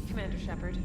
Commander Shepard.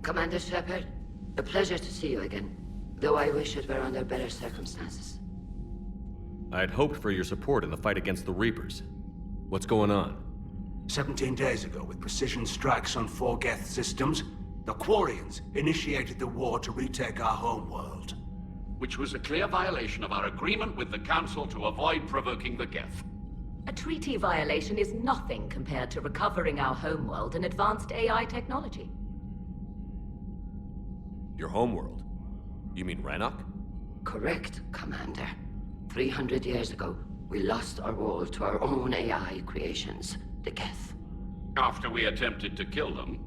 Commander Shepard, a pleasure to see you again, though I wish it were under better circumstances. I had hoped for your support in the fight against the Reapers. What's going on? 17 days ago, with precision strikes on 4 geth systems, the Quarians initiated the war to retake our homeworld. Which was a clear violation of our agreement with the Council to avoid provoking the geth. A treaty violation is nothing compared to recovering our homeworld and advanced AI technology. Your homeworld? You mean Rannoch? Correct, Commander. 300 years ago, we lost our world to our own AI creations, the geth. After we attempted to kill them.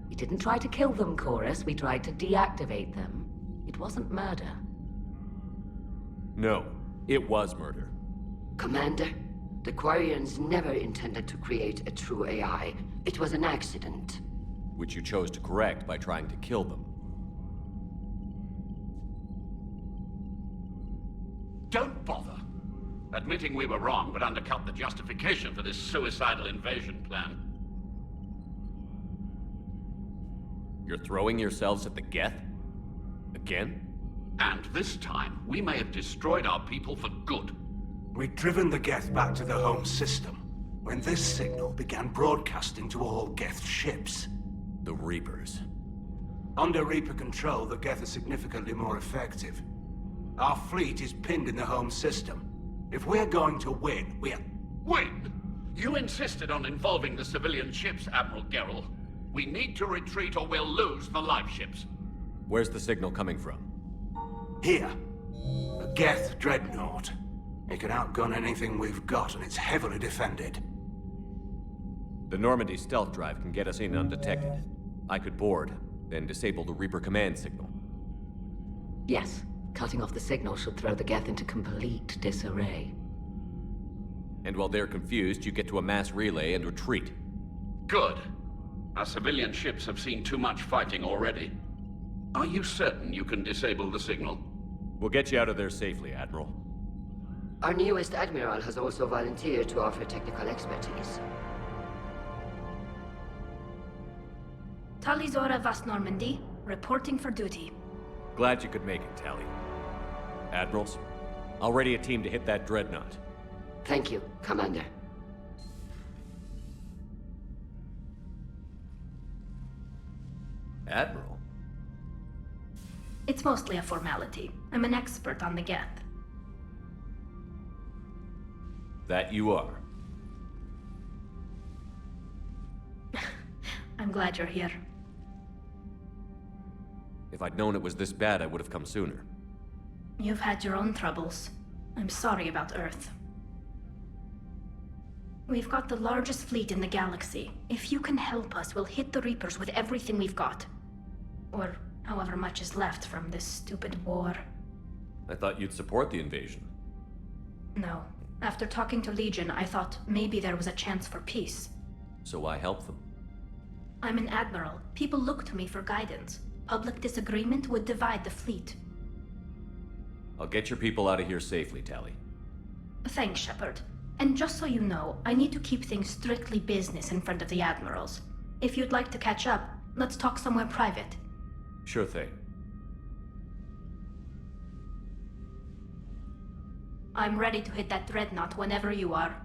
We didn't try to kill them, Chorus. We tried to deactivate them. It wasn't murder. No, it was murder. Commander, the Quarians never intended to create a true AI. It was an accident. Which you chose to correct by trying to kill them. Don't bother. Admitting we were wrong would undercut the justification for this suicidal invasion plan. You're throwing yourselves at the geth? Again? And this time, we may have destroyed our people for good. We'd driven the geth back to the home system, when this signal began broadcasting to all geth ships. The Reapers. Under Reaper control, the geth are significantly more effective. Our fleet is pinned in the home system. If we're going to win, Win? You insisted on involving the civilian ships, Admiral Gerrel. We need to retreat or we'll lose the live ships. Where's the signal coming from? Here. A geth Drednout. It can outgun anything we've got, and it's heavily defended. The Normandy stealth drive can get us in undetected. I could board, then disable the Reaper command signal. Yes. Cutting off the signal should throw the geth into complete disarray. And while they're confused, you get to a mass relay and retreat. Good. Our civilian ships have seen too much fighting already. Are you certain you can disable the signal? We'll get you out of there safely, Admiral. Our newest admiral has also volunteered to offer technical expertise. Talizora Vas Normandy, reporting for duty. Glad you could make it, Tally. Admirals, I'll ready a team to hit that Dreadnought. Thank you, Commander. Admiral? It's mostly a formality. I'm an expert on the geth. That you are. I'm glad you're here. If I'd known it was this bad, I would have come sooner. You've had your own troubles. I'm sorry about Earth. We've got the largest fleet in the galaxy. If you can help us, we'll hit the Reapers with everything we've got. Or however much is left from this stupid war. I thought you'd support the invasion. No. After talking to Legion, I thought maybe there was a chance for peace. So I help them. I'm an admiral. People look to me for guidance. Public disagreement would divide the fleet. I'll get your people out of here safely, Tally. Thanks, Shepard. And just so you know, I need to keep things strictly business in front of the admirals. If you'd like to catch up, let's talk somewhere private. Sure thing. I'm ready to hit that Dreadnought whenever you are.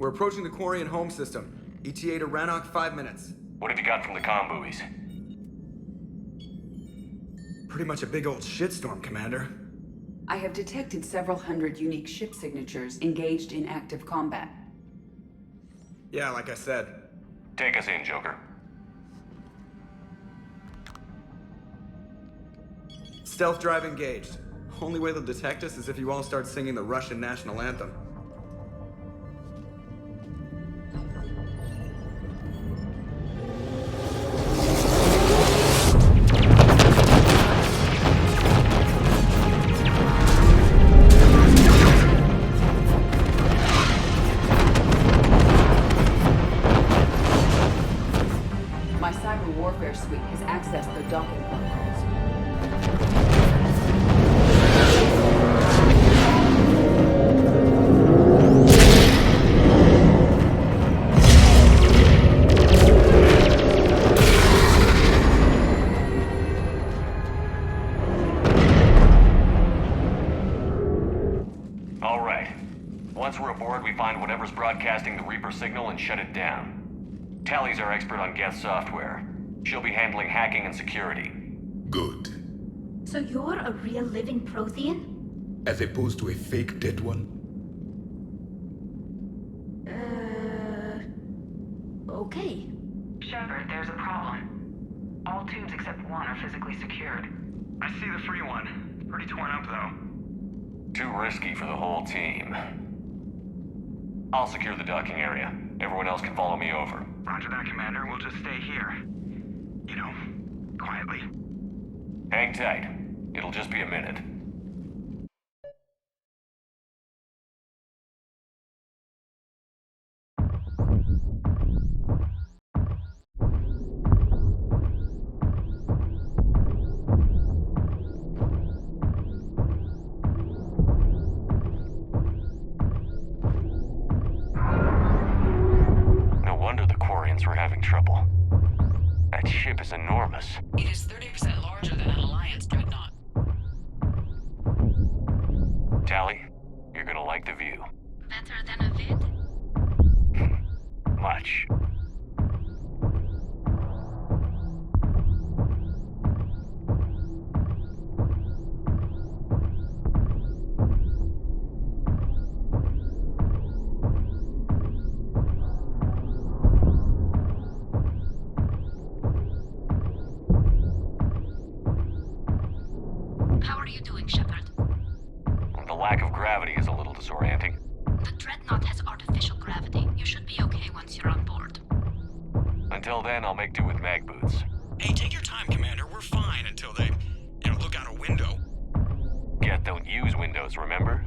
We're approaching the Quarian home system. ETA to Rannoch, 5 minutes. What have you got from the comm buoys? Pretty much a big old shitstorm, Commander. I have detected several hundred unique ship signatures engaged in active combat. Yeah, like I said. Take us in, Joker. Stealth drive engaged. Only way they'll detect us is if you all start singing the Russian national anthem. My cyber warfare suite has accessed their docking protocols. All right. Once we're aboard, we find whatever's broadcasting the Reaper signal and shut it down. Tally's our expert on Geth software. She'll be handling hacking and security. Good. So you're a real living Prothean? As opposed to a fake dead one? Okay. Shepard, there's a problem. All tubes except one are physically secured. I see the free one. It's pretty torn up, though. Too risky for the whole team. I'll secure the docking area. Everyone else can follow me over. Roger that, Commander. We'll just stay here. You know, quietly. Hang tight. It'll just be a minute. No wonder the Quarians were having trouble. That ship is enormous. It is 30% larger than an Alliance Dreadnought. Tally, you're gonna like the view. Better than a vid? Much. How are you doing, Shepard? The lack of gravity is a little disorienting. The Dreadnought has artificial gravity. You should be okay once you're on board. Until then, I'll make do with mag boots. Hey, take your time, Commander. We're fine until they, look out a window. Geth don't use windows, remember?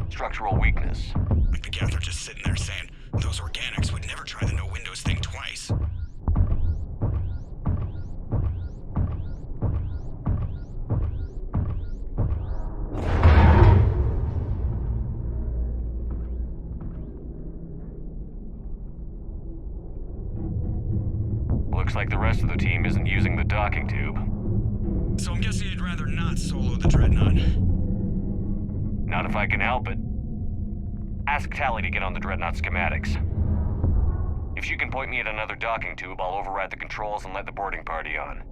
Structural weakness. Like the Geth are just sitting there saying, those organics would never try the no windows thing twice. Looks like the rest of the team isn't using the docking tube. So I'm guessing you'd rather not solo the Dreadnought. Not if I can help it. Ask Tally to get on the Dreadnought schematics. If she can point me at another docking tube, I'll override the controls and let the boarding party on.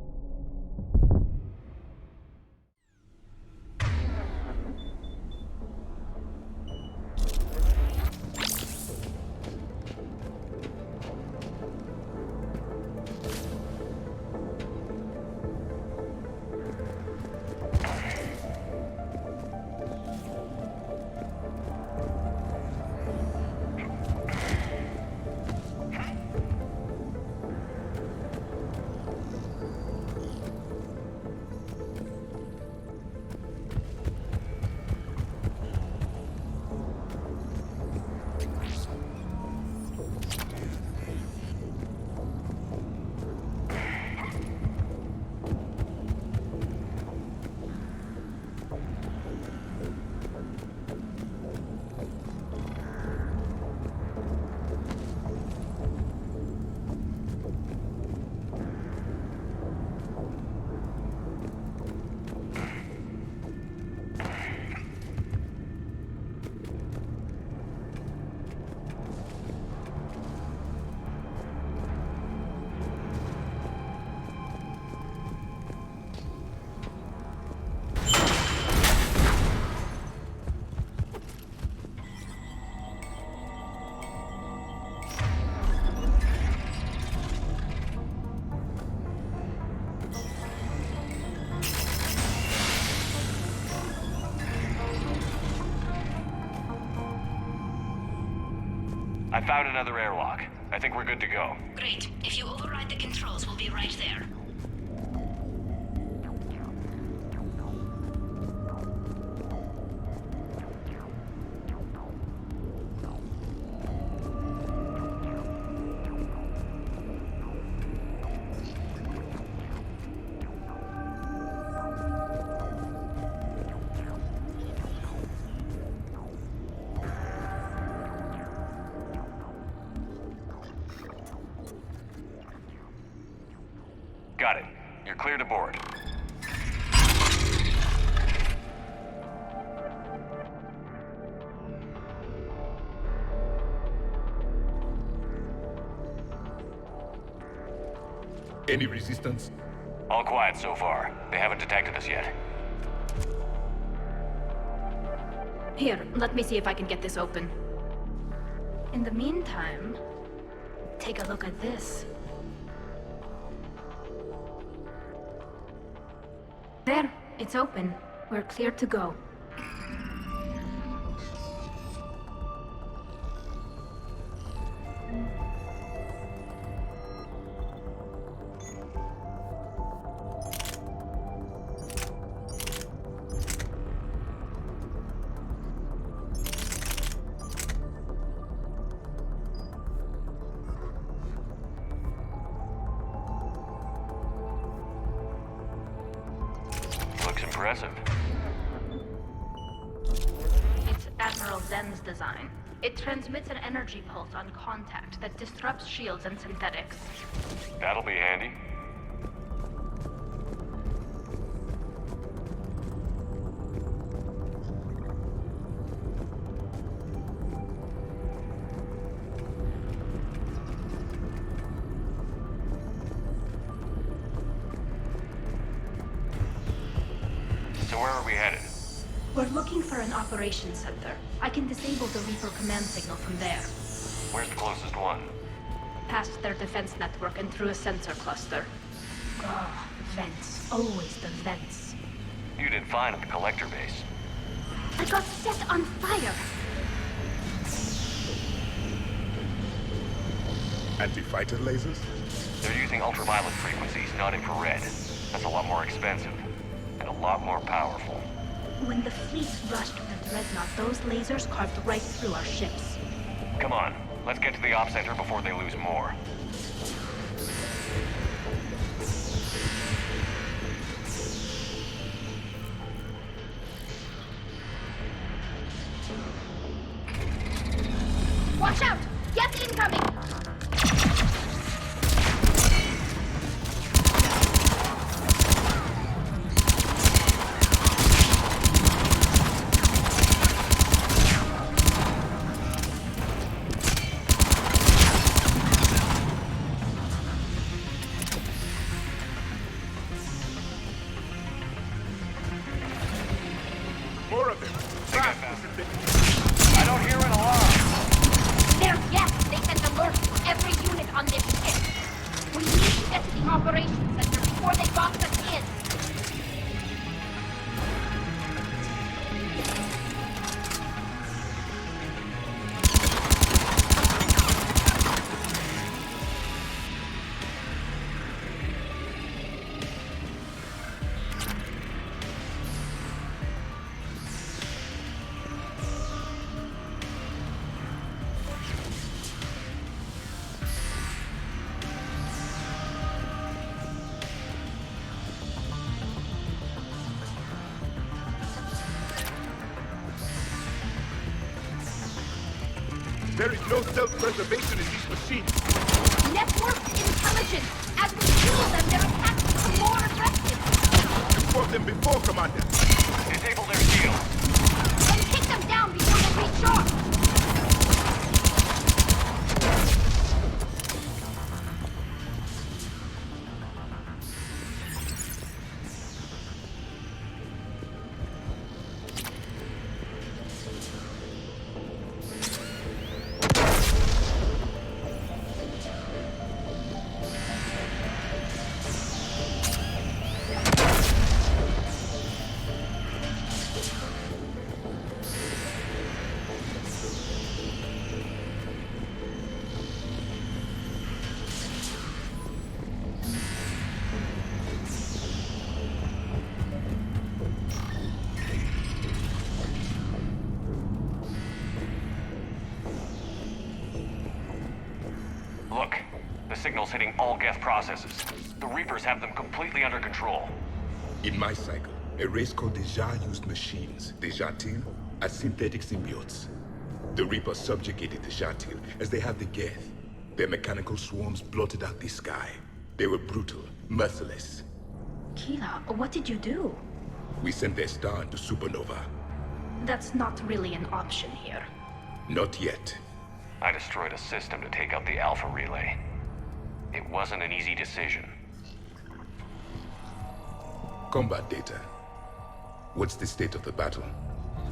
I found another airlock. I think we're good to go. Great. If you override the controls, we'll be right there. Got it. You're clear to board. Any resistance? All quiet so far. They haven't detected us yet. Here, let me see if I can get this open. In the meantime, take a look at this. There, it's open. We're clear to go. Looks impressive. It's Admiral Zen's design. It transmits an energy pulse on contact that disrupts shields and synthetics. That'll be handy. So where are we headed? We're looking for an operations center. I can disable the Reaper command signal from there. Where's the closest one? Past their defense network and through a sensor cluster. Oh, vents. Always the vents. You did fine at the collector base. I got set on fire! Anti-fighter lasers? They're using ultraviolet frequencies, not infrared. That's a lot more expensive. And a lot more powerful. When the fleet rushed the Dreadnought, those lasers carved right through our ships. Come on, let's get to the op center before they lose more. Watch out! Gas incoming! More of them! I don't hear an alarm! There's gas! They sent alerts to every unit on this ship! We need to get to the operations center before they box us in! There is no self-preservation in these machines. Network intelligence! As we fuel them, their attacks become more aggressive! You fought them before, Commander. Disable their shield. Then take them down before they recharge! signals hitting all geth processes. The Reapers have them completely under control. In my cycle, a race called Deja used machines, Dejatil, as synthetic symbiotes. The Reapers subjugated Dejatil as they have the Geth. Their mechanical swarms blotted out the sky. They were brutal, merciless. Keela, what did you do? We sent their star into supernova. That's not really an option here. Not yet. I destroyed a system to take out the Alpha Relay. It wasn't an easy decision. Combat data. What's the state of the battle?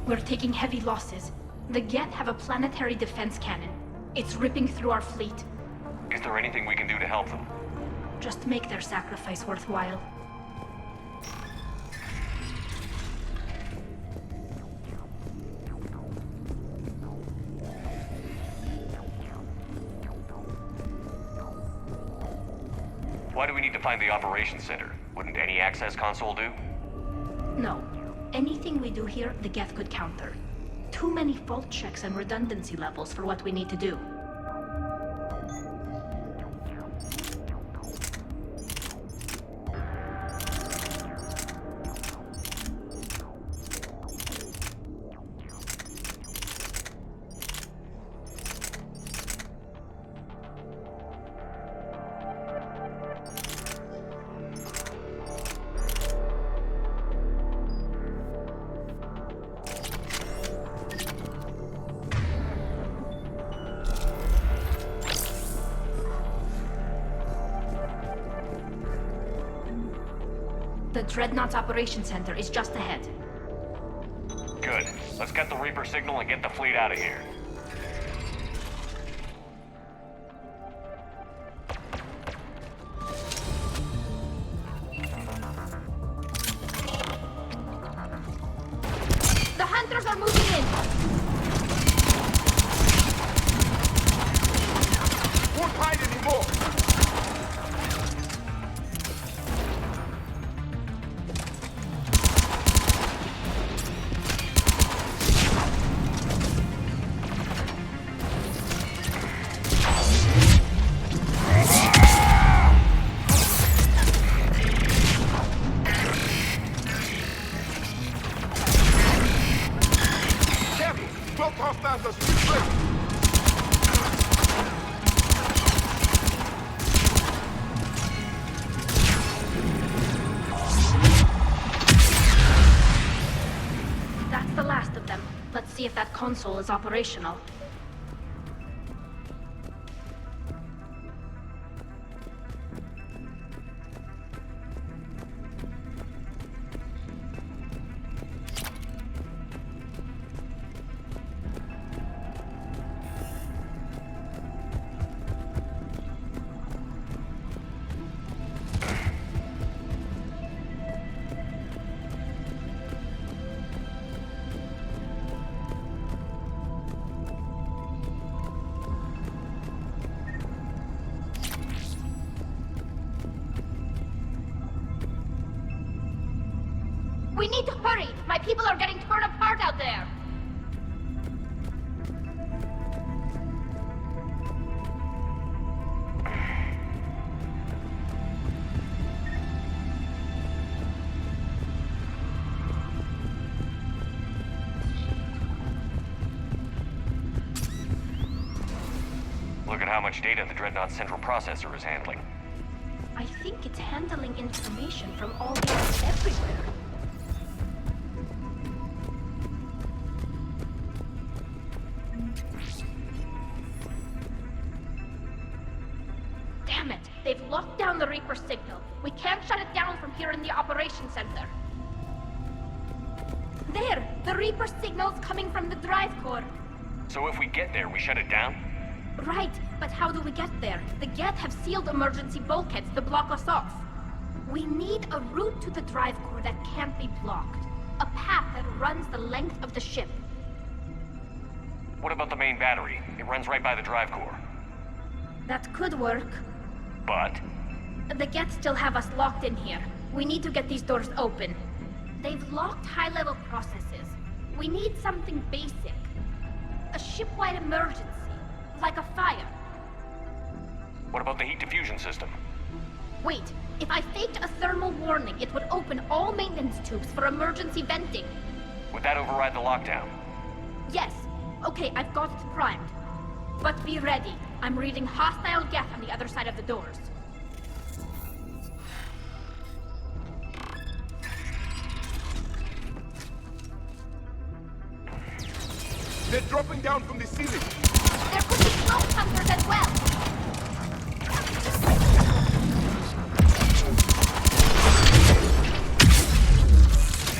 We're taking heavy losses. The Geth have a planetary defense cannon. It's ripping through our fleet. Is there anything we can do to help them? Just make their sacrifice worthwhile. Why do we need to find the operations center? Wouldn't any access console do? No. Anything we do here, the Geth could counter. Too many fault checks and redundancy levels for what we need to do. The Drednout's Operations Center is just ahead. Good. Let's get the Reaper signal and get the fleet out of here. The Hunters are moving in! Won't hide anymore! That's the last of them. Let's see if that console is operational. We need to hurry! My people are getting torn apart out there! Look at how much data the Drednout's central processor is handling. I think it's handling information from all areas everywhere. Damn it! They've locked down the Reaper signal. We can't shut it down from here in the Operations Center. There! The Reaper signal's coming from the drive core. So if we get there, we shut it down? Right, but how do we get there? The Geth have sealed emergency bulkheads to block us off. We need a route to the drive core that can't be blocked. A path that runs the length of the ship. What about the main battery? It runs right by the drive core. That could work. But? The Geth still have us locked in here. We need to get these doors open. They've locked high-level processes. We need something basic. A ship-wide emergency. Like a fire. What about the heat diffusion system? Wait, if I faked a thermal warning, it would open all maintenance tubes for emergency venting. Would that override the lockdown? Yes. Okay, I've got it primed. But be ready. I'm reading hostile geth on the other side of the doors. They're dropping down from the ceiling. There could be smoke hunters as well.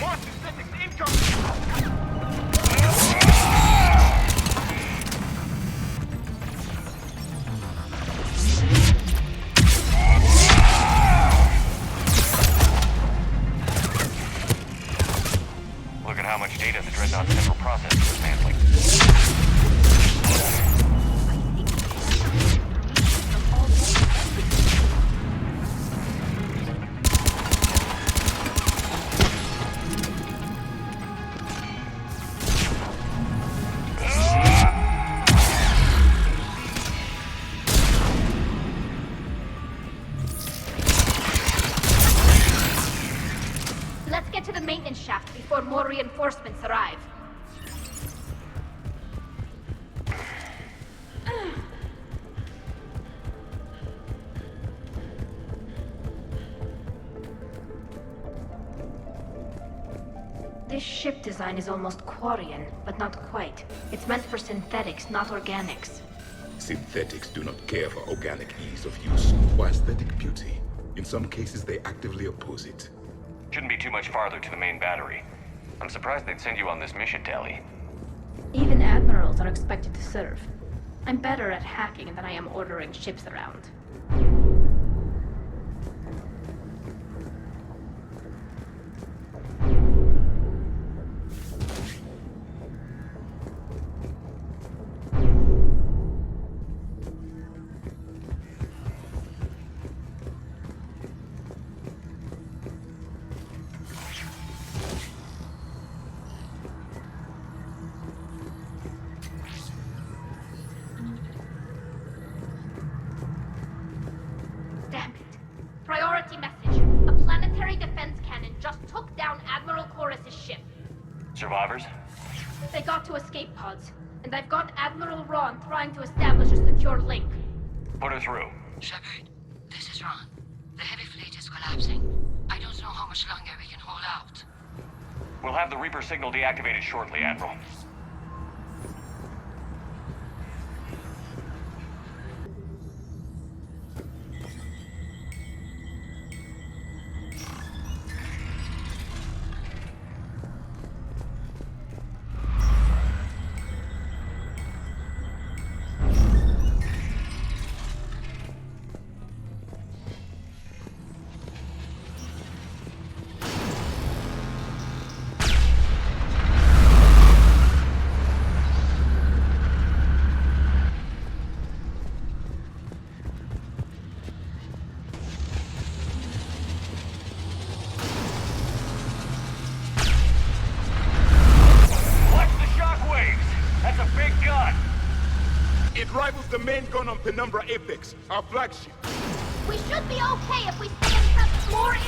More synthetics incoming! Look at how much data the Dreadnought's central process is dismantling. Let's get to the maintenance shaft before more reinforcements arrive. This ship design is almost quarian, but not quite. It's meant for synthetics, not organics. Synthetics do not care for organic ease of use or aesthetic beauty. In some cases, they actively oppose it. Shouldn't be too much farther to the main battery. I'm surprised they'd send you on this mission, Tali. Even admirals are expected to serve. I'm better at hacking than I am ordering ships around. Damn it. Priority message. A planetary defense cannon just took down Admiral Chorus's ship. Survivors? They got to escape pods, and I've got Admiral Ron trying to establish a secure link. Put her through. Shepard, this is Ron. The heavy fleet is collapsing. I don't know how much longer we can hold out. We'll have the Reaper signal deactivated shortly, Admiral. It rivals the main gun on Penumbra Apex, our flagship. We should be okay if we stay in touch more in...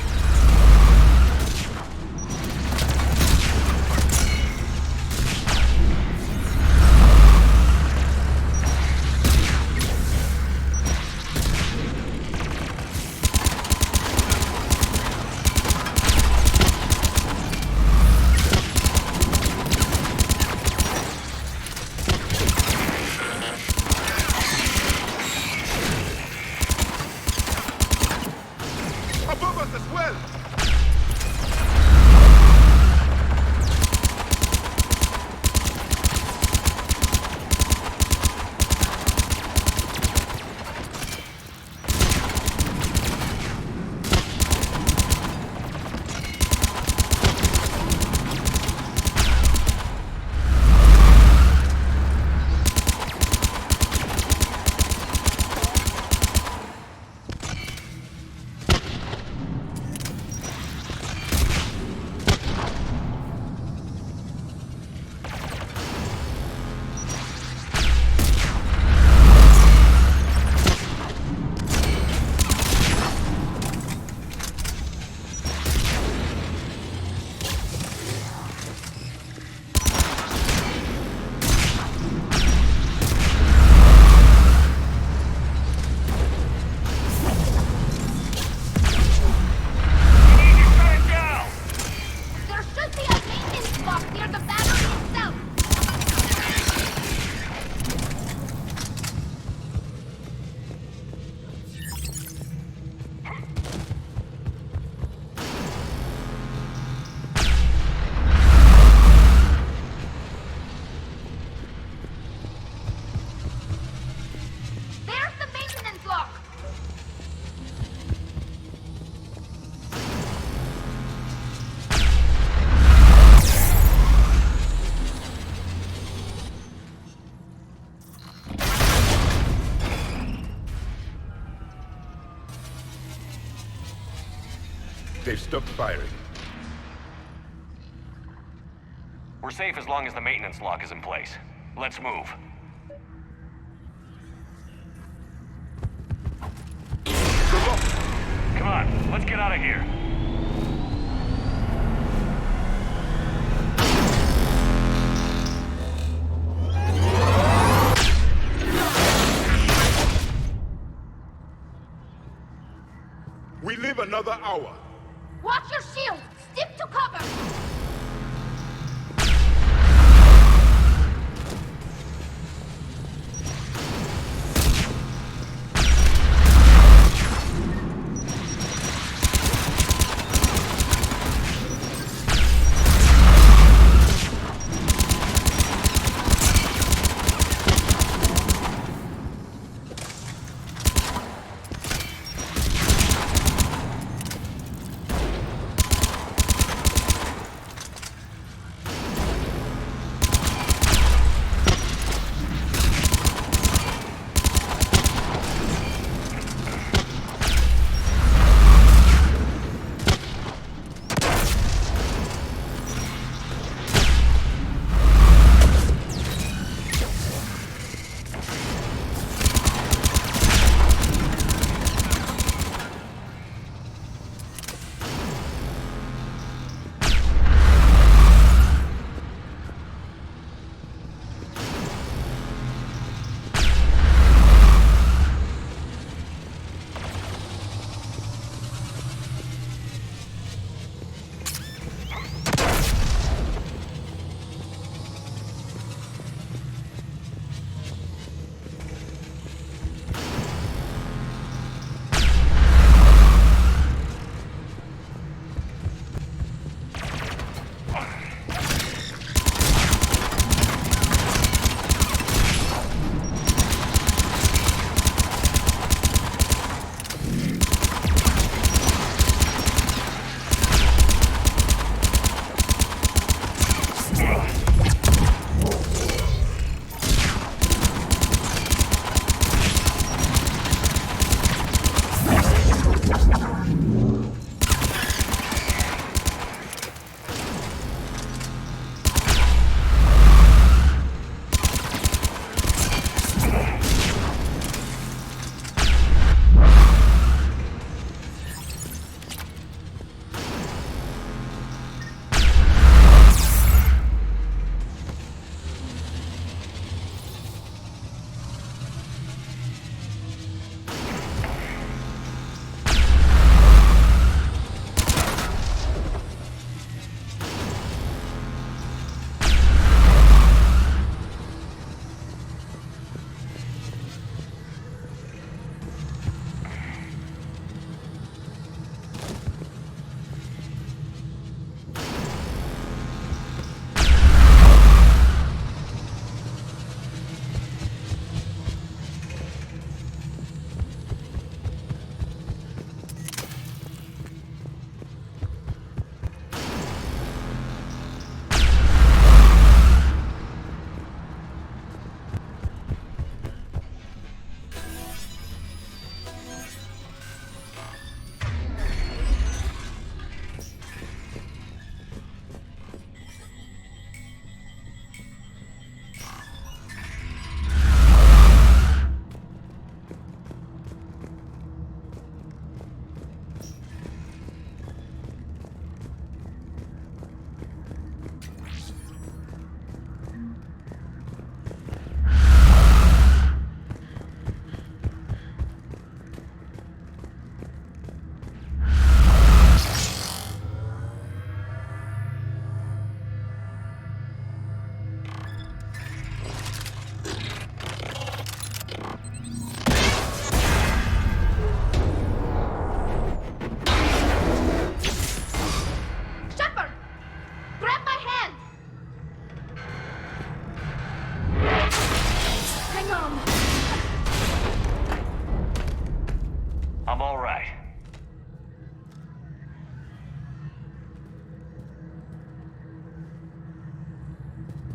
Above us as well! stopped firing. We're safe as long as the maintenance lock is in place. Let's move. Come on, let's get out of here. We live another hour. Watch your shield! Stick to cover!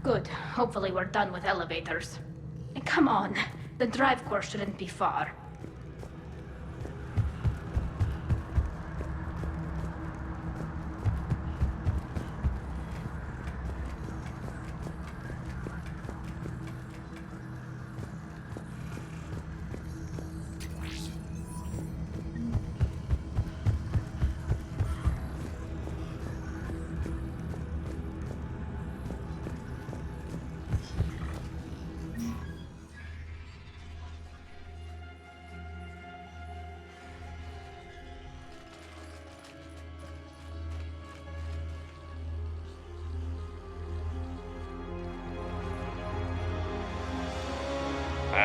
Good. Hopefully we're done with elevators. And come on, the drive core shouldn't be far.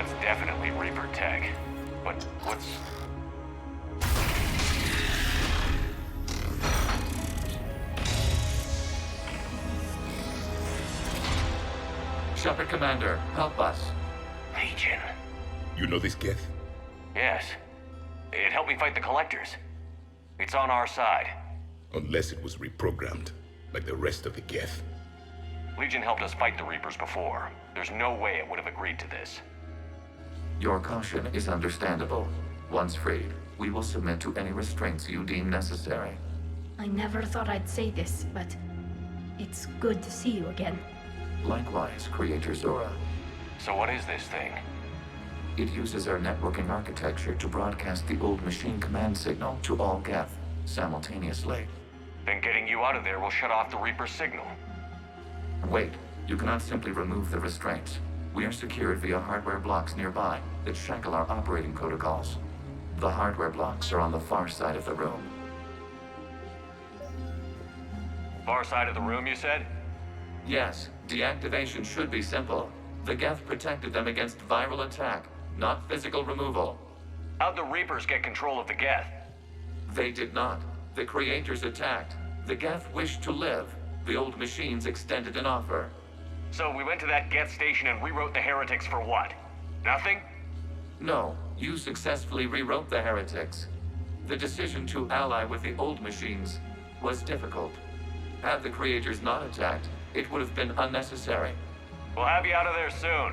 That's definitely Reaper tech. But what's... Shepard Commander, help us. Legion. You know this geth? Yes. It helped me fight the Collectors. It's on our side. Unless it was reprogrammed, like the rest of the geth. Legion helped us fight the Reapers before. There's no way it would have agreed to this. Your caution is understandable. Once freed, we will submit to any restraints you deem necessary. I never thought I'd say this, but it's good to see you again. Likewise, Creator Zora. So what is this thing? It uses our networking architecture to broadcast the old machine command signal to all geth simultaneously. Then getting you out of there will shut off the Reaper signal. Wait, you cannot simply remove the restraints. We are secured via hardware blocks nearby that shackle our operating protocols. The hardware blocks are on the far side of the room. Far side of the room, you said? Yes, deactivation should be simple. The geth protected them against viral attack, not physical removal. How'd the Reapers get control of the geth? They did not. The creators attacked. The geth wished to live. The old machines extended an offer. So we went to that geth station and rewrote the heretics for what? Nothing? No, you successfully rewrote the heretics. The decision to ally with the old machines was difficult. Had the creators not attacked, it would have been unnecessary. We'll have you out of there soon.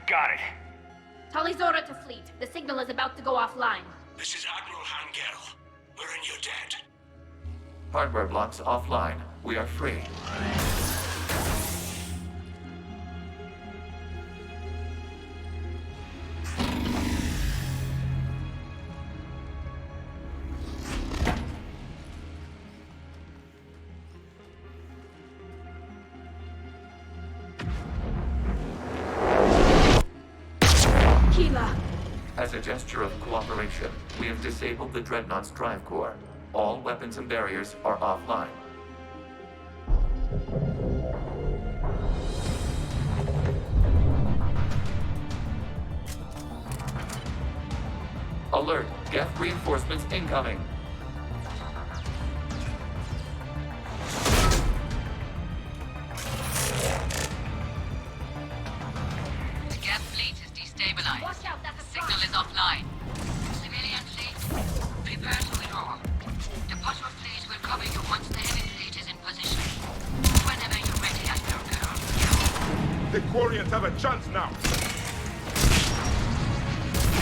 Got it. Tali Zora to fleet. The signal is about to go offline. This is Admiral Hangel. We're in your debt. Hardware blocks offline. We are free. As a gesture of cooperation, we have disabled the Drednout's drive core. All weapons and barriers are offline. Alert! Geth reinforcements incoming! The Geth fleet is destabilized. Watch out, that's a Signal is offline. Civilian fleet, prepare to withdraw. The Potter fleet will cover you once the heavy fleet is in position. Whenever you're ready, Admiral Girl. The Quarians have a chance now.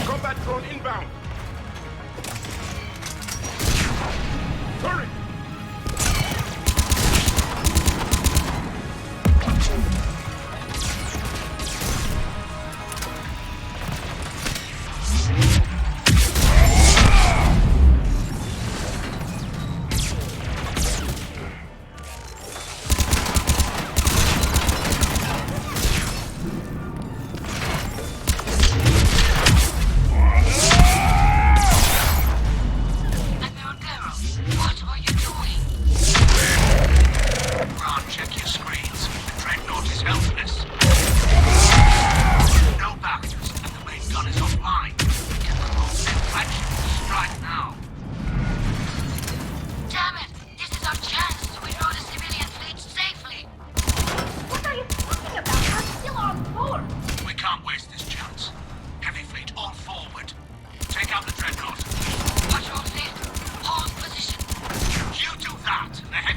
Combat drone inbound. Hurry!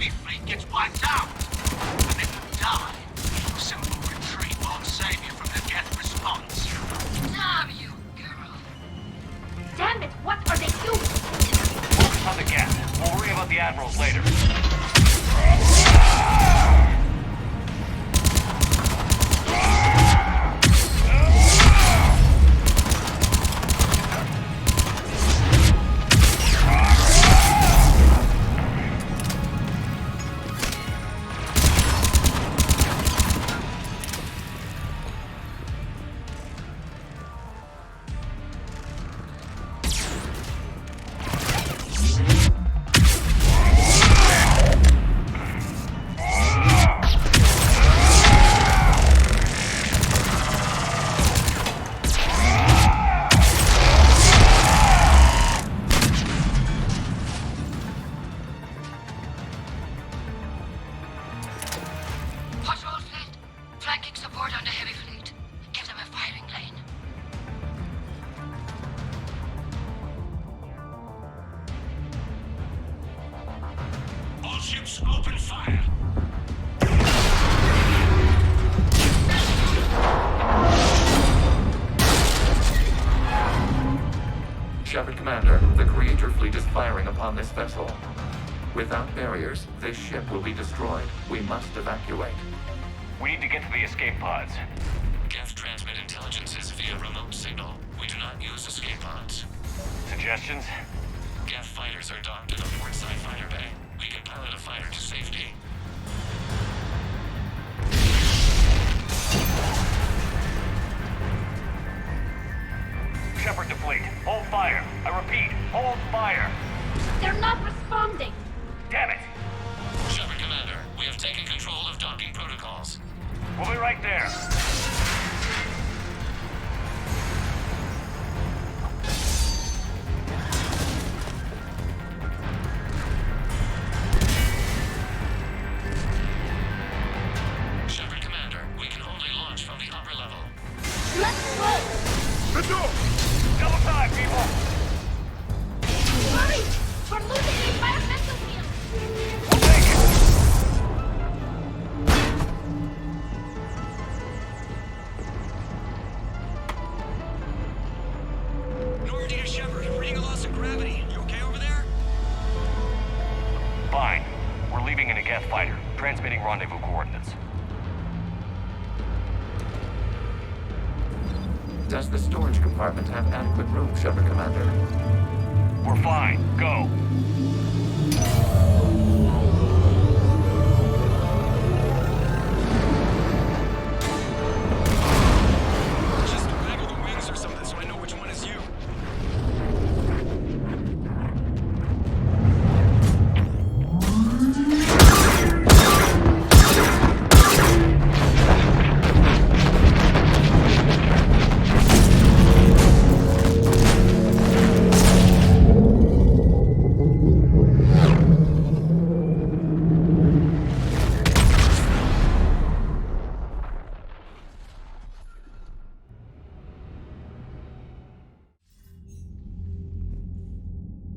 heavy fleet gets wiped out. And if you die, simple retreat won't save you from the geth response. Damn you, girl. Damn it, what are they doing? Focus on the geth. We'll worry about the admirals later. Ships, open fire! Shepard Commander, the Creator fleet is firing upon this vessel. Without barriers, this ship will be destroyed. We must evacuate. We need to get to the escape pods. Geth transmit intelligences via remote signal. We do not use escape pods. Suggestions? Geth fighters are docked in a portside fighter bay. We can pilot a fighter to safety. Shepard to fleet. Hold fire. I repeat, hold fire. They're not responding. Damn it. Shepard Commander, we have taken control of docking protocols. We'll be right there. Shepard Commander, we can only launch from the upper level. Let's go! Let's go! Double time, people! Hurry! We're losing the environmental field! We'll take it! Normandy to Shepard, reading a loss of gravity. You okay over there? Fine. We're leaving in a Geth fighter, transmitting rendezvous coordinates. Does the storage compartment have adequate room, Shepard Commander? We're fine. Go. Just waggle the wings or something so I know which one is you.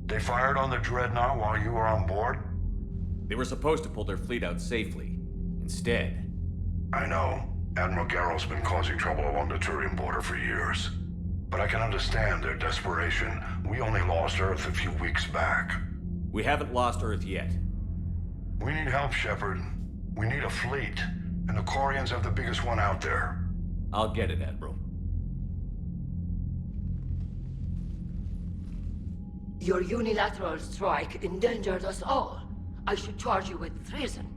They fired on the Drednout while you were on board? They were supposed to pull their fleet out safely. Instead... I know. Admiral Garrow's been causing trouble along the Turian border for years. But I can understand their desperation. We only lost Earth a few weeks back. We haven't lost Earth yet. We need help, Shepard. We need a fleet. And the Quarians have the biggest one out there. I'll get it, Admiral. Your unilateral strike endangered us all. I should charge you with treason.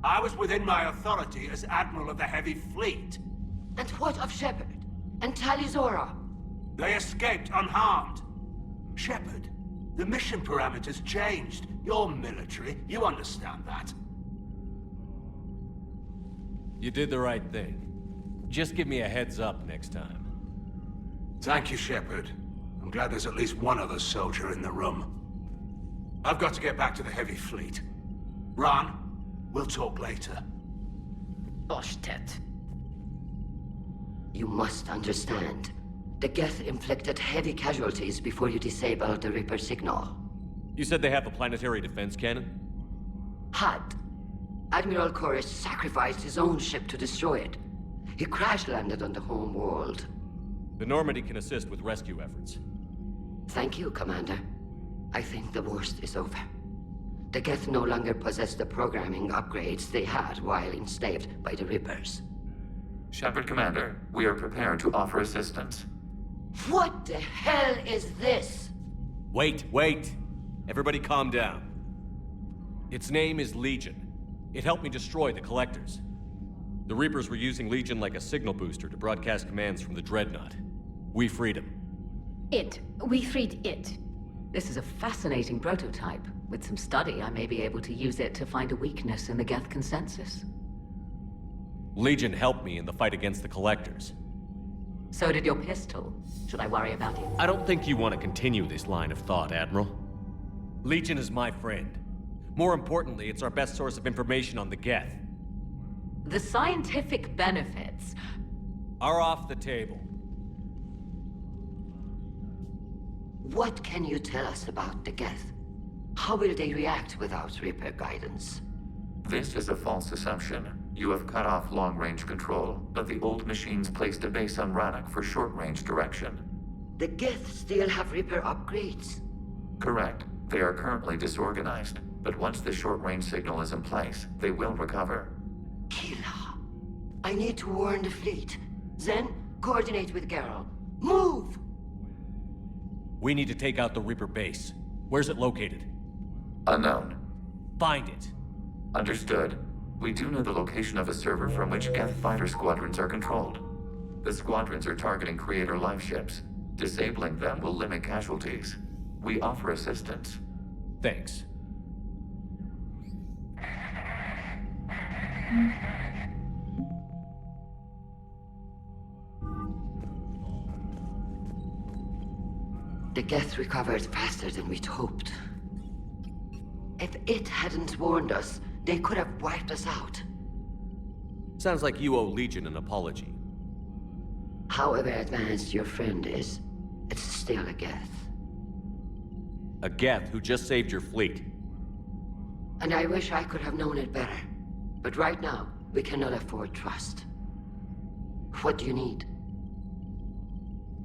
I was within my authority as Admiral of the Heavy Fleet. And what of Shepard? And Talizora? They escaped unharmed. Shepard, the mission parameters changed. You're military, you understand that. You did the right thing. Just give me a heads up next time. Thank you, Shepard. I'm glad there's at least one other soldier in the room. I've got to get back to the Heavy Fleet. Ron, we'll talk later. Oshtet. You must understand. The Geth inflicted heavy casualties before you disabled the Reaper signal. You said they have a planetary defense cannon? had. Admiral Chorus sacrificed his own ship to destroy it. He crash-landed on the home world. The Normandy can assist with rescue efforts. Thank you, Commander. I think the worst is over. The Geth no longer possess the programming upgrades they had while enslaved by the Reapers. Shepard, Commander, we are prepared to offer assistance. What the hell is this? Wait. Everybody calm down. Its name is Legion. It helped me destroy the Collectors. The Reapers were using Legion like a signal booster to broadcast commands from the Dreadnought. We freed him. We freed it. This is a fascinating prototype. With some study, I may be able to use it to find a weakness in the Geth consensus. Legion helped me in the fight against the Collectors. So did your pistol. Should I worry about it? I don't think you want to continue this line of thought, Admiral. Legion is my friend. More importantly, it's our best source of information on the Geth. The scientific benefits are off the table. What can you tell us about the Geth? How will they react without Reaper guidance? This is a false assumption. You have cut off long-range control, but the old machines placed a base on Rannoch for short-range direction. The Geth still have Reaper upgrades? Correct. They are currently disorganized, but once the short-range signal is in place, they will recover. Kila, I need to warn the fleet. Then, coordinate with Geralt. Move! We need to take out the Reaper base. Where's it located? Unknown. Find it. Understood. We do know the location of a server from which Geth fighter squadrons are controlled. The squadrons are targeting Creator life ships. Disabling them will limit casualties. We offer assistance. Thanks. The Geth recovered faster than we'd hoped. If it hadn't warned us, they could have wiped us out. Sounds like you owe Legion an apology. However advanced your friend is, it's still a Geth. A Geth who just saved your fleet. And I wish I could have known it better. But right now, we cannot afford trust. What do you need?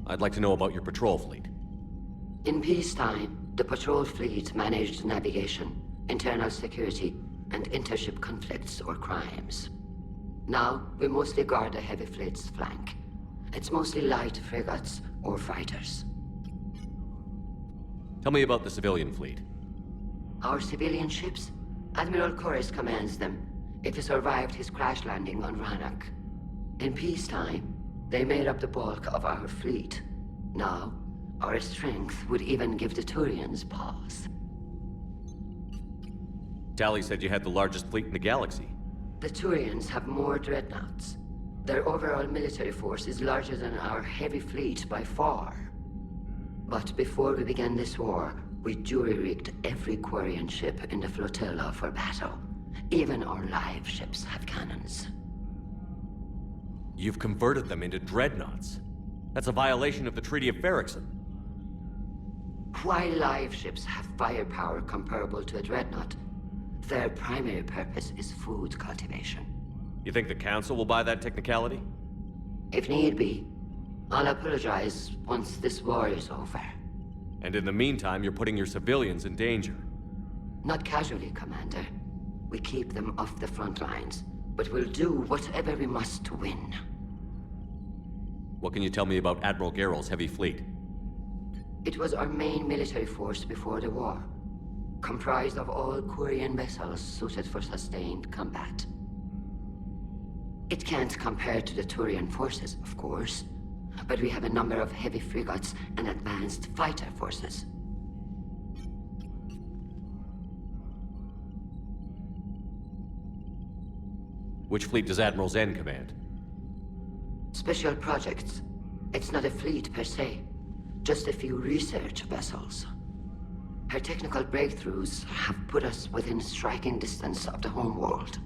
I'd like to know about your patrol fleet. In peacetime, the patrol fleet managed navigation, internal security, and intership conflicts or crimes. Now, we mostly guard the heavy fleet's flank. It's mostly light frigates or fighters. Tell me about the civilian fleet. Our civilian ships? Admiral Chorus commands them. If he survived his crash landing on Rannoch. In peacetime, they made up the bulk of our fleet. Now, our strength would even give the Turians pause. Tali said you had the largest fleet in the galaxy. The Turians have more dreadnoughts. Their overall military force is larger than our heavy fleet by far. But before we began this war, we jury-rigged every Quarian ship in the flotilla for battle. Even our live ships have cannons. You've converted them into dreadnoughts. That's a violation of the Treaty of Ferrixon. While live ships have firepower comparable to a dreadnought, their primary purpose is food cultivation. You think the Council will buy that technicality? If need be. I'll apologize once this war is over. And in the meantime, you're putting your civilians in danger. Not casually, Commander. We keep them off the front lines, but we'll do whatever we must to win. What can you tell me about Admiral Geralt's heavy fleet? It was our main military force before the war, comprised of all Quarian vessels suited for sustained combat. It can't compare to the Turian forces, of course, but we have a number of heavy frigates and advanced fighter forces. Which fleet does Admiral Zen command? Special projects. It's not a fleet per se, just a few research vessels. Her technical breakthroughs have put us within striking distance of the homeworld.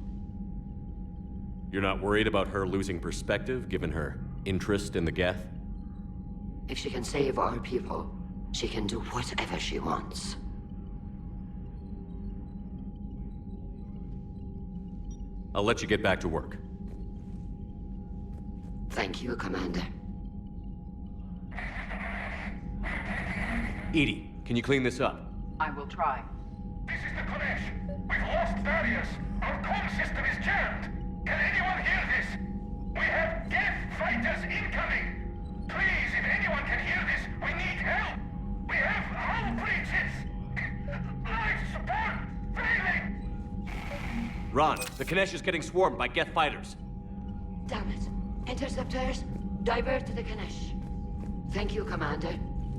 You're not worried about her losing perspective, given her interest in the Geth? If she can save our people, she can do whatever she wants. I'll let you get back to work. Thank you, Commander. Edie, can you clean this up? I will try. This is the Kodesh. We've lost Darius. Our comm system is jammed. Can anyone hear this? We have Geth fighters incoming. Please, if anyone can hear this, we need help. We have hull breaches. Life support failing. Ron, the Kanesh is getting swarmed by Geth fighters. Damn it. Interceptors, divert to the Ganesh. Thank you, Commander.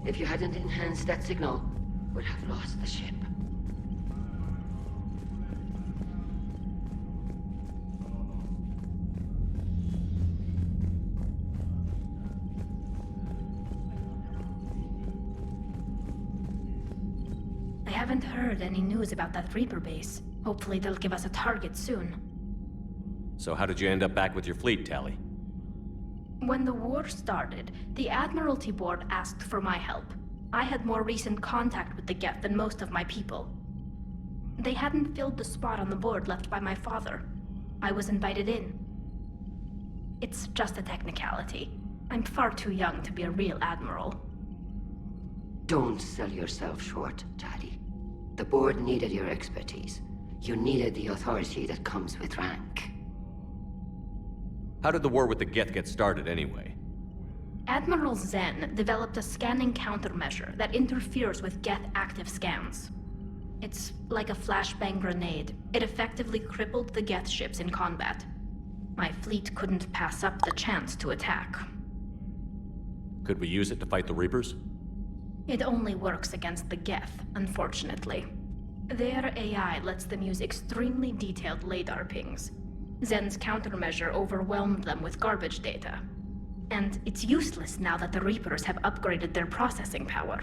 If you hadn't enhanced that signal, we'd have lost the ship. I haven't heard any news about that Reaper base. Hopefully they'll give us a target soon. So how did you end up back with your fleet, Tali? When the war started, the Admiralty Board asked for my help. I had more recent contact with the Geth than most of my people. They hadn't filled the spot on the board left by my father. I was invited in. It's just a technicality. I'm far too young to be a real admiral. Don't sell yourself short, Tali. The board needed your expertise. You needed the authority that comes with rank. How did the war with the Geth get started, anyway? Admiral Zen developed a scanning countermeasure that interferes with Geth active scans. It's like a flashbang grenade. It effectively crippled the Geth ships in combat. My fleet couldn't pass up the chance to attack. Could we use it to fight the Reapers? It only works against the Geth, unfortunately. Their AI lets them use extremely detailed LADAR pings. Zen's countermeasure overwhelmed them with garbage data. And it's useless now that the Reapers have upgraded their processing power.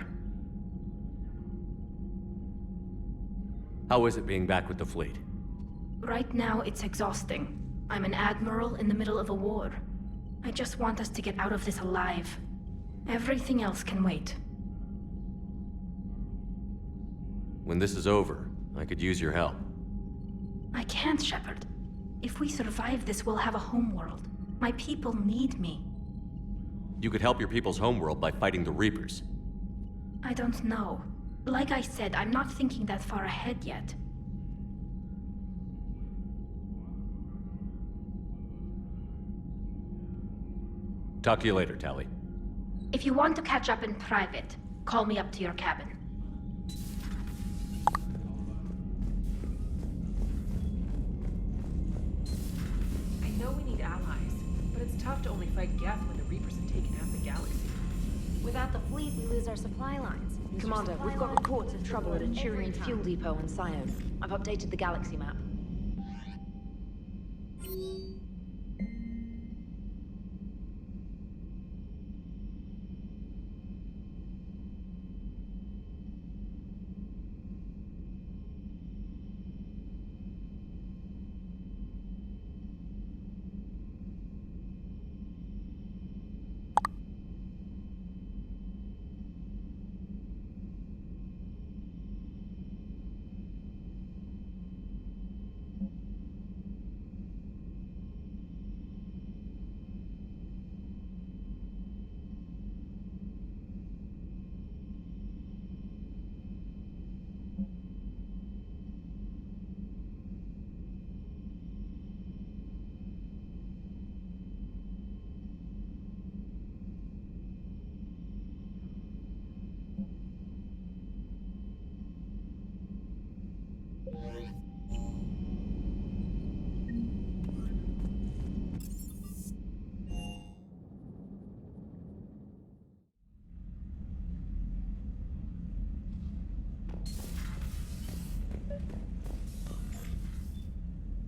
How is it being back with the fleet? Right now, it's exhausting. I'm an admiral in the middle of a war. I just want us to get out of this alive. Everything else can wait. When this is over, I could use your help. I can't, Shepard. If we survive this, we'll have a homeworld. My people need me. You could help your people's homeworld by fighting the Reapers. I don't know. Like I said, I'm not thinking that far ahead yet. Talk to you later, Tali. If you want to catch up in private, call me up to your cabin. I know we need allies, but it's tough to only fight Geth when the Reapers have taken half the galaxy. Without the fleet, we lose our supply lines. Commander, we've got reports of trouble at a Turian fuel depot on Sione. I've updated the galaxy map.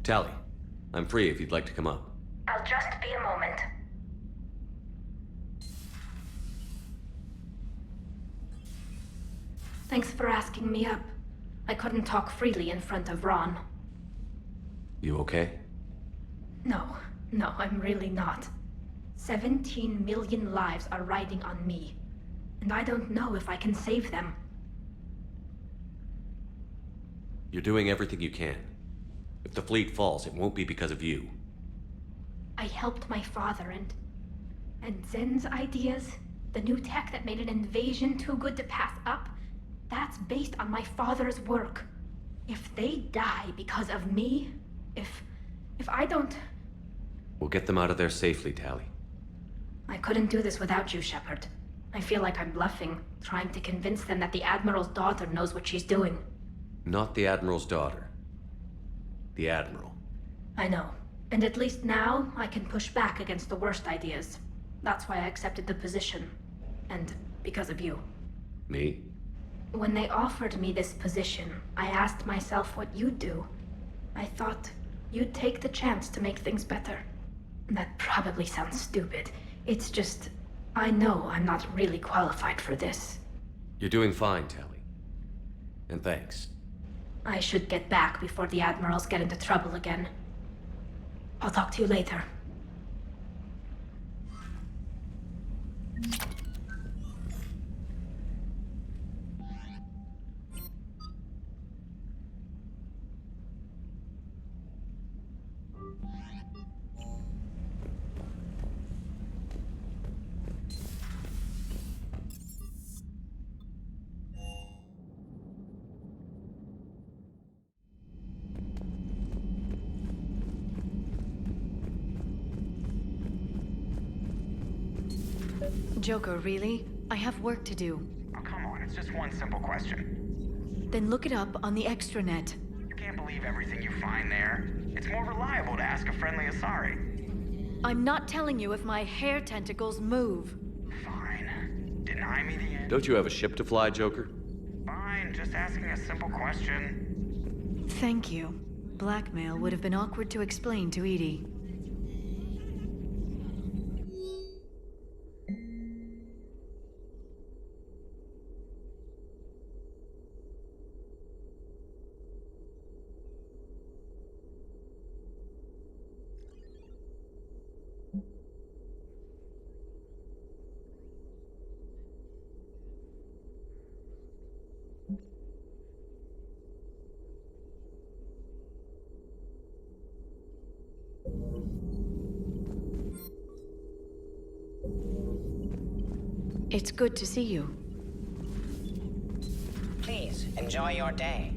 Tali, I'm free if you'd like to come up. I'll just be a moment. Thanks for asking me up. I couldn't talk freely in front of Ron. You okay? No, I'm really not. 17 million lives are riding on me, and I don't know if I can save them. You're doing everything you can. If the fleet falls, it won't be because of you. I helped my father and Zen's ideas, the new tech that made an invasion too good to pass up, that's based on my father's work. If they die because of me, if I don't... We'll get them out of there safely, Tali. I couldn't do this without you, Shepard. I feel like I'm bluffing, trying to convince them that the Admiral's daughter knows what she's doing. Not the Admiral's daughter. The Admiral. I know. And at least now, I can push back against the worst ideas. That's why I accepted the position. And because of you. Me? When they offered me this position, I asked myself what you'd do. I thought you'd take the chance to make things better. That probably sounds stupid. It's just, I know I'm not really qualified for this. You're doing fine, Tali. And thanks. I should get back before the Admirals get into trouble again. I'll talk to you later. Joker, really? I have work to do. Oh, come on, it's just one simple question. Then look it up on the extranet. You can't believe everything you find there. It's more reliable to ask a friendly Asari. I'm not telling you if my hair tentacles move. Fine. Deny me the answer. Don't you have a ship to fly, Joker? Fine, just asking a simple question. Thank you. Blackmail would have been awkward to explain to Edie. It's good to see you. Please, enjoy your day.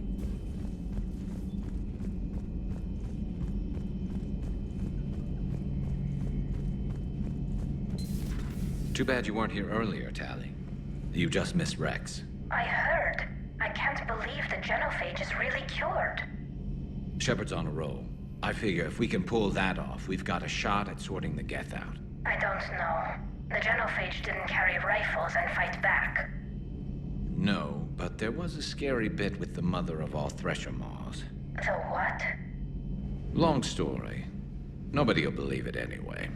Too bad you weren't here earlier, Tali. You just missed Rex. I heard. I can't believe the genophage is really cured. Shepard's on a roll. I figure if we can pull that off, we've got a shot at sorting the Geth out. I don't know. The genophage didn't carry rifles and fight back. No, but there was a scary bit with the mother of all Thresher Maws. The what? Long story. Nobody'll believe it anyway.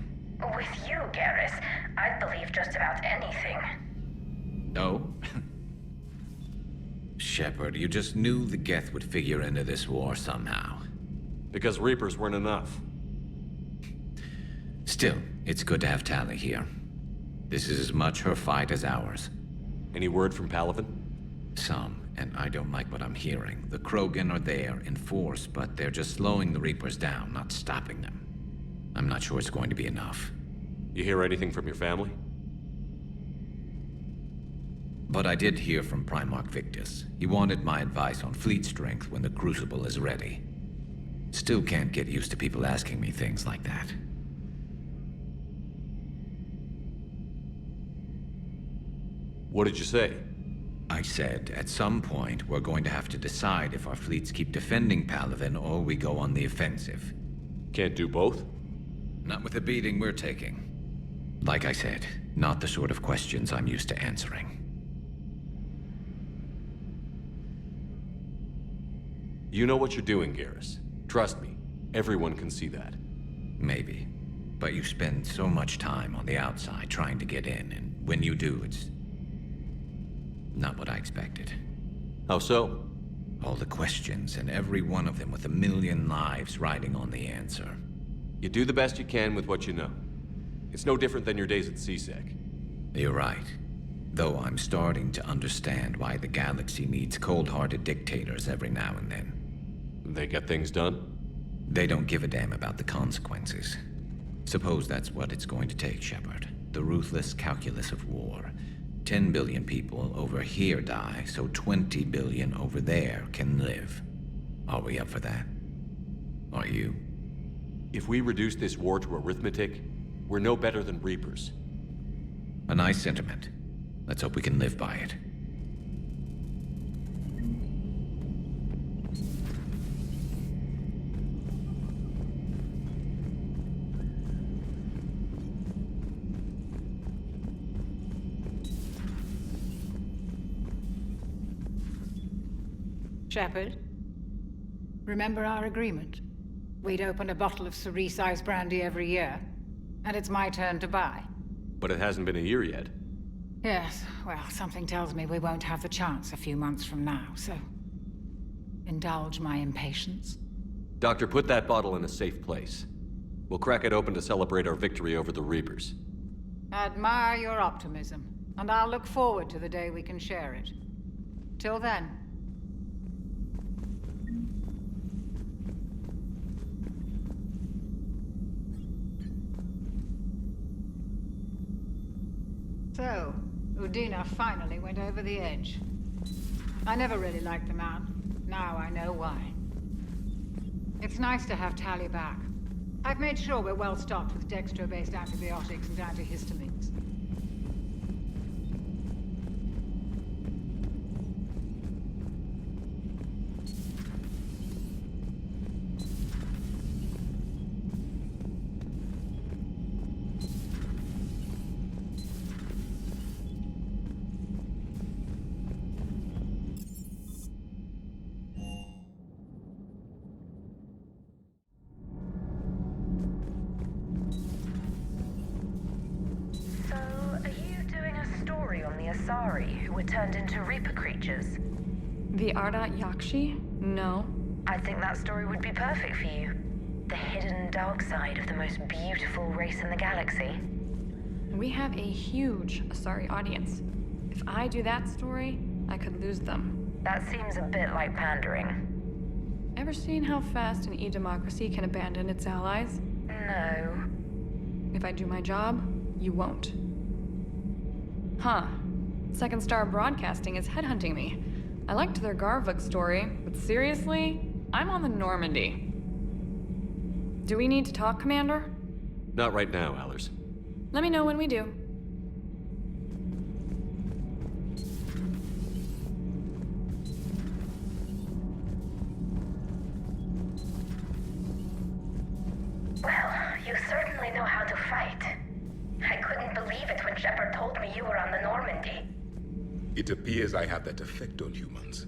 With you, Garrus, I'd believe just about anything. No? Shepard, you just knew the Geth would figure into this war somehow. Because Reapers weren't enough. Still, it's good to have Tali here. This is as much her fight as ours. Any word from Palaven? Some, and I don't like what I'm hearing. The Krogan are there in force, but they're just slowing the Reapers down, not stopping them. I'm not sure it's going to be enough. You hear anything from your family? But I did hear from Primarch Victus. He wanted my advice on fleet strength when the Crucible is ready. Still can't get used to people asking me things like that. What did you say? I said, at some point, we're going to have to decide if our fleets keep defending Palaven or we go on the offensive. Can't do both? Not with the beating we're taking. Like I said, not the sort of questions I'm used to answering. You know what you're doing, Garrus. Trust me, everyone can see that. Maybe. But you spend so much time on the outside trying to get in, and when you do, it's not what I expected. How so? All the questions, and every one of them with a million lives riding on the answer. You do the best you can with what you know. It's no different than your days at CSEC. You're right. Though I'm starting to understand why the galaxy needs cold-hearted dictators every now and then. They get things done? They don't give a damn about the consequences. Suppose that's what it's going to take, Shepard. The ruthless calculus of war. 10 billion people over here die, so 20 billion over there can live. Are we up for that? Are you? If we reduce this war to arithmetic, we're no better than Reapers. A nice sentiment. Let's hope we can live by it. Shepard, remember our agreement? We'd open a bottle of cerise brandy every year, and it's my turn to buy. But it hasn't been a year yet. Yes, well, something tells me we won't have the chance a few months from now, so... indulge my impatience. Doctor, put that bottle in a safe place. We'll crack it open to celebrate our victory over the Reapers. Admire your optimism, and I'll look forward to the day we can share it. Till then... So, Udina finally went over the edge. I never really liked the man. Now I know why. It's nice to have Tali back. I've made sure we're well stocked with dextro-based antibiotics and antihistamines. Who were turned into Reaper creatures. The Ardat Yakshi? No. I think that story would be perfect for you. The hidden dark side of the most beautiful race in the galaxy. We have a huge Asari audience. If I do that story, I could lose them. That seems a bit like pandering. Ever seen how fast an e-democracy can abandon its allies? No. If I do my job, you won't. Huh. Second Star Broadcasting is headhunting me. I liked their Garvuk story, but seriously, I'm on the Normandy. Do we need to talk, Commander? Not right now, Allers. Let me know when we do. Well, you certainly know how to fight. I couldn't believe it when Shepard told me you were on the Normandy. It appears I have that effect on humans.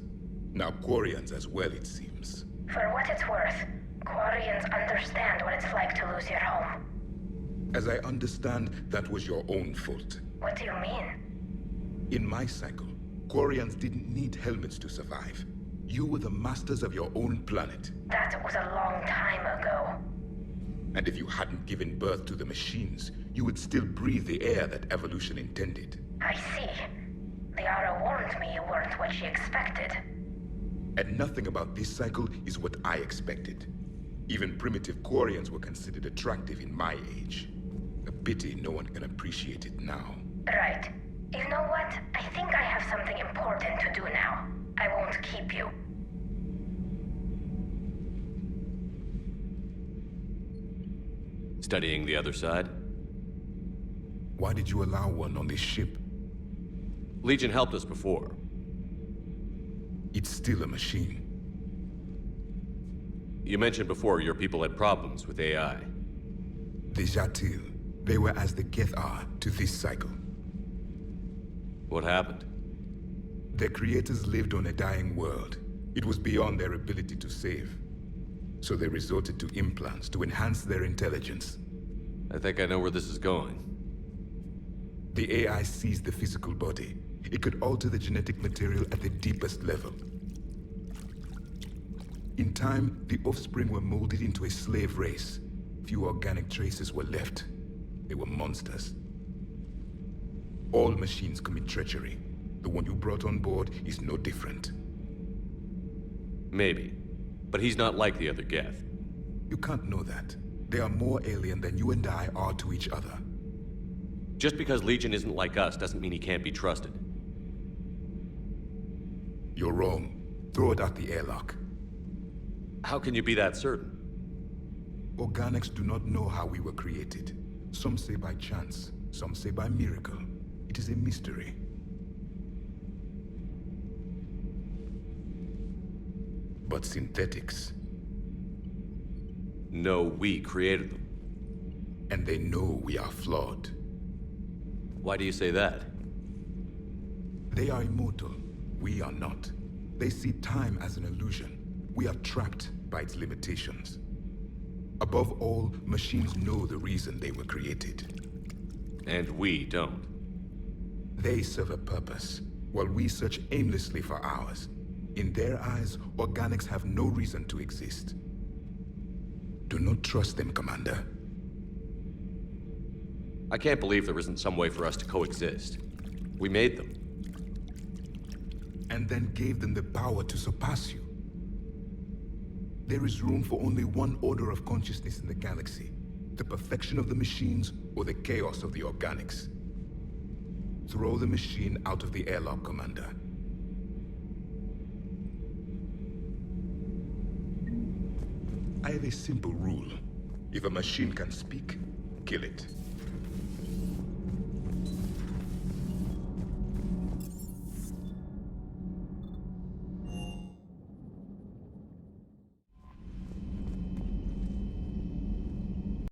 Now Quarians as well, it seems. For what it's worth, Quarians understand what it's like to lose your home. As I understand, that was your own fault. What do you mean? In my cycle, Quarians didn't need helmets to survive. You were the masters of your own planet. That was a long time ago. And if you hadn't given birth to the machines, you would still breathe the air that evolution intended. I see. Liara warned me you weren't what she expected. And nothing about this cycle is what I expected. Even primitive Quarians were considered attractive in my age. A pity no one can appreciate it now. Right. You know what? I think I have something important to do now. I won't keep you. Studying the other side? Why did you allow one on this ship? Legion helped us before. It's still a machine. You mentioned before your people had problems with AI. The Jatil. They were as the Geth are to this cycle. What happened? Their creators lived on a dying world. It was beyond their ability to save. So they resorted to implants to enhance their intelligence. I think I know where this is going. The AI sees the physical body. It could alter the genetic material at the deepest level. In time, the offspring were molded into a slave race. Few organic traces were left. They were monsters. All machines commit treachery. The one you brought on board is no different. Maybe. But he's not like the other Geth. You can't know that. They are more alien than you and I are to each other. Just because Legion isn't like us doesn't mean he can't be trusted. You're wrong. Throw it out the airlock. How can you be that certain? Organics do not know how we were created. Some say by chance, some say by miracle. It is a mystery. But synthetics... No, we created them. And they know we are flawed. Why do you say that? They are immortal. We are not. They see time as an illusion. We are trapped by its limitations. Above all, machines know the reason they were created. And we don't. They serve a purpose, while we search aimlessly for ours. In their eyes, organics have no reason to exist. Do not trust them, Commander. I can't believe there isn't some way for us to coexist. We made them. And then gave them the power to surpass you. There is room for only one order of consciousness in the galaxy. The perfection of the machines or the chaos of the organics. Throw the machine out of the airlock, Commander. I have a simple rule. If a machine can speak, kill it.